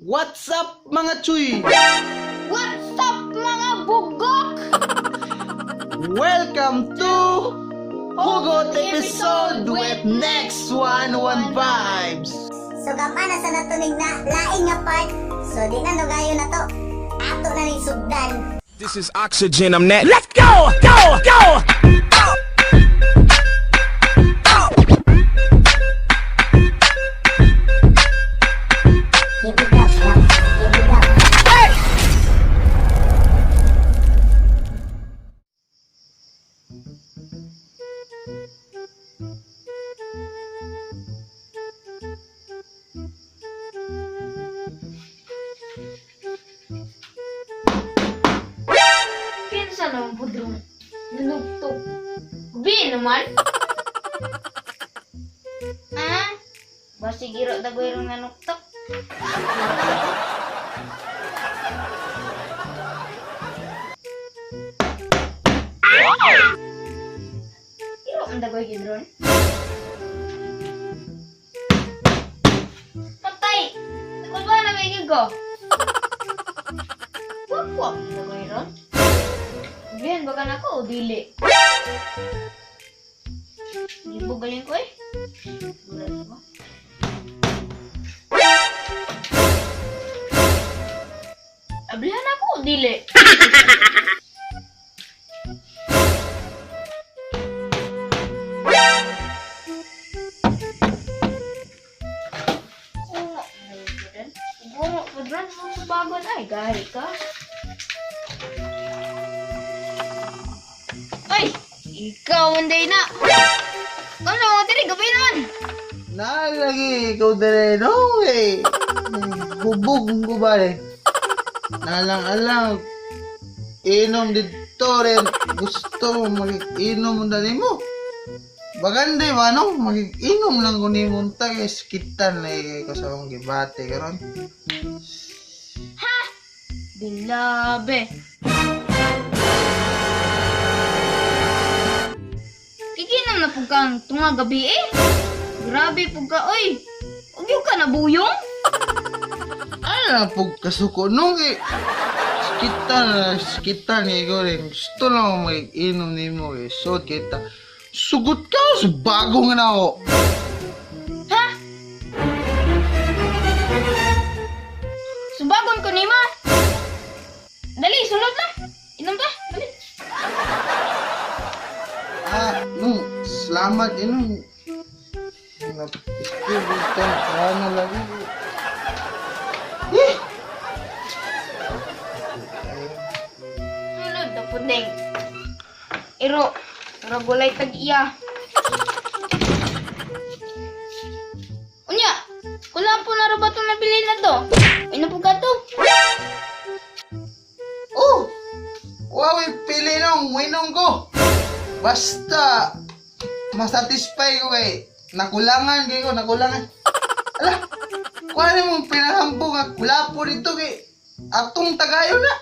What's up mga chuy? What's up mga bugok? Welcome to Hugot Episode with Next 101 Vibes. So kapana sa natunig na laing nga part. So di na gayo na to. Ato na ni sugdan. This is Oxygen, I'm net. Let's go! Go! Go! Keep it up, keep it up. Kinsa naman pudrong nanugtok. Bi naman? Ah? Basi giro dagoy rong nanugtok. Giro ang dagoy gidron. Patay! Takot ba na may ko? Wap-wap ang dagoy ron. Bihan bagan ako o dili? Libo galing ko eh. Bulan ko. Ablihan ako o dili? Bungo, padran mo sa bagon ay, gahi ka. Ay! Ikaw, Monday na! Ano mga tiri, gabi naman! Nalagi ikaw dere no eh. Bubog ko ba eh. Nalang-alang. Inom dito rin. Gusto mag-inom dali mo. Baganda ba no? Mag-inom lang kung ni munta kay skitan eh. Kasi akong gibate karon. Bilabe! Kikinam na po kang tunga gabi eh! Grabe po ka, oy! Huwag yung ka nabuyong! Ano po kasuko nung eh. Skitan eh ko rin. Gusto lang mag-inom ni mo eh. So kita. Sugot ka sa bagong na ako. Ha? Subagon ko ni ma! Dali, sulod na! Inom ka, dali! Selamat ini. Bukan ano lagi. Sulod na pudeng. Iro, ragulay tag-iya. Unya, kulang po na ba itong nabili na to? Inom po ka to? Oh, wow, pili nung winong ko. Basta masatisfy ko eh. Nakulangan kayo, nakulangan. Ala, kung ano mong pinahampo nga kulapo dito kay atong tagayo na.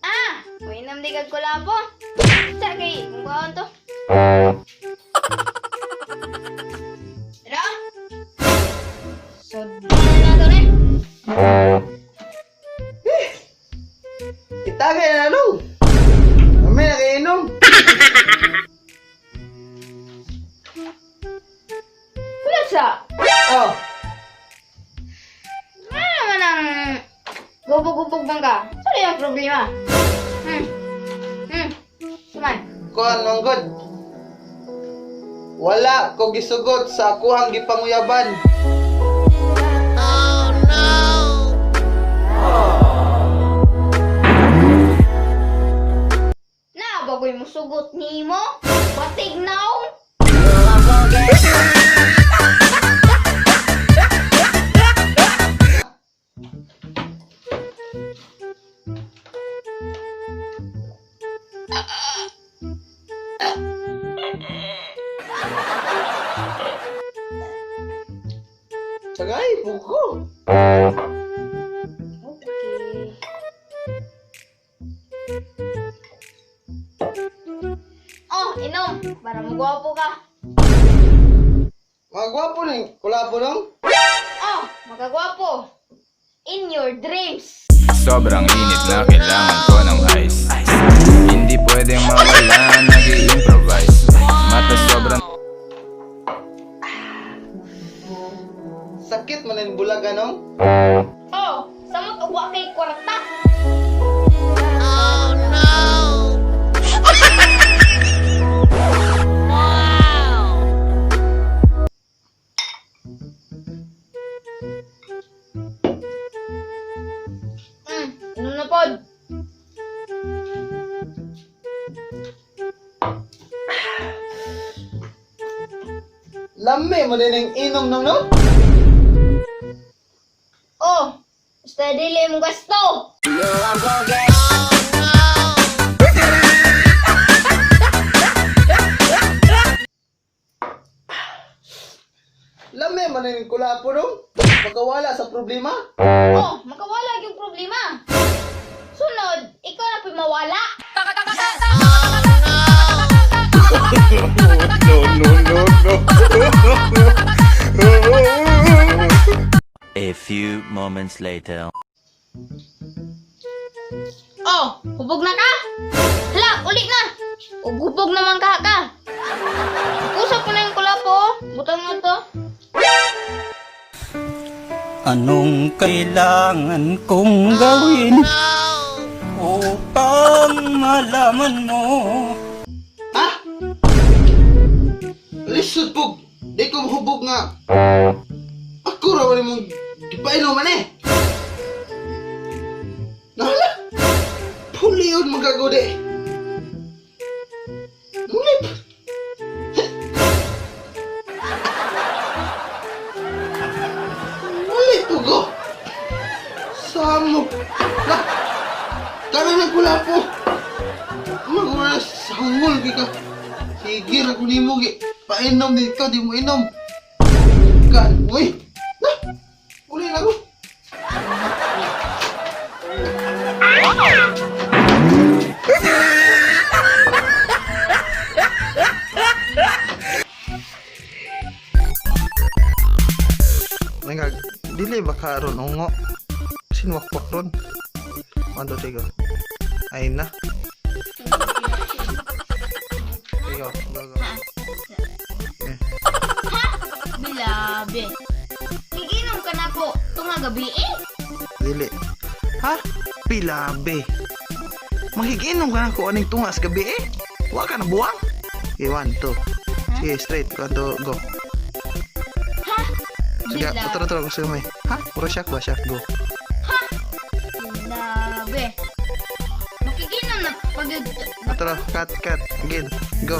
Ah, uinom di kag kulapo. Sa kay, kung baon to. Tara. So, na to ne. Itagay na nung. May nakainom. Wala sa. Oh, Ano naman ang gubog-gubog bang ka? Ano yung problema? Suman. kuan manggod. Wala ko gisugot sa akuhang gipanguyaban. Na, bagoy mo sugot ni mo? Batig now? Sagay, buko. Okay. Oh, inom. Para magwapo ka. Makagwapo ni kulapo dong. Oh, magagwapo. In your dreams. Sobrang init na kailangan ko ng ice. Hindi pwedeng mawala, nag-i-improvise. Mata sobrang Sakit man ang bulaga nong. Oh, samot ugwa kay kwarta. Ano na pod? Lami mo din ang inom nong no? Oh, basta dili mo gasto. Lami man ang kulapo dong. Magkawala sa problema. Oh, makawala yung problema. Sunod, ikaw na po'y mawala. A few moments later. Oh, hubog na ka? Hala, uli na. O hubog naman ka. Usap ko na yung kulapo. Butang mo to. Anong kailangan kong gawin upang malaman mo? Ha? Lisod pug. Di ko mahubog nga. Ako raw ni mong gipainom man eh. Nala. Puli yun magagode. Nulip. Nulip pugo. Samok. Na. Kanan ang kulapo. Maguna sa hangol ka. Sige ra ko nimo gi. Painom dito, di mo inom. Kan, uy. Na. Uli na ko. Nangag, dili ba karon ungo? Sinwakwak ron. Ando tigo. Ay na. Tigo, go. Bilabe. Iginom ka na ko tunga gabi eh. Dili. Ha? Pilabe. Makikinom ka na kung anong tungas gabi eh. Huwag ka na buwang. Okay, 1, 2. Sige, straight. 1, 2, go. Ha? Sige, utro. Gusto mo eh. Ha? Puro siyak ba? Siyak, go. Bilabe. Makikinom na pag... Utro, cut. Again, go.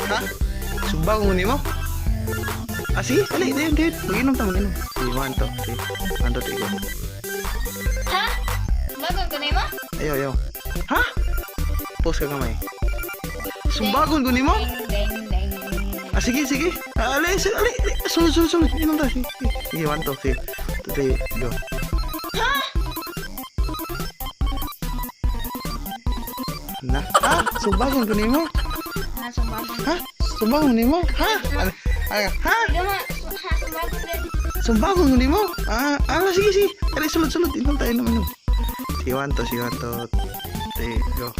Ha? Sumbang mo ni mo? Ah, sige, dali. Mag-inom ta. Sige, 1, 2. Sige, 1, 2, 3, go. Ha? Bagon ka na mo? Ayaw. Ha? Pause ka kamay. Sumbagon ko ni mo? Deng. Ah, sige. Ali. Sunod. Inom ta. Sige, 1, 2, 3, go. Na? Ha? Sumbagon ko ni mo? Ha, sumbagon. Ha? Sumbagon ni mo? Ha? Ha? Gama, ha, sumbagon din. Sumbagon ko ni mo? Ah, sige. Ali, sulod. Inom tayo naman. Sige, 1, 2, 3, go.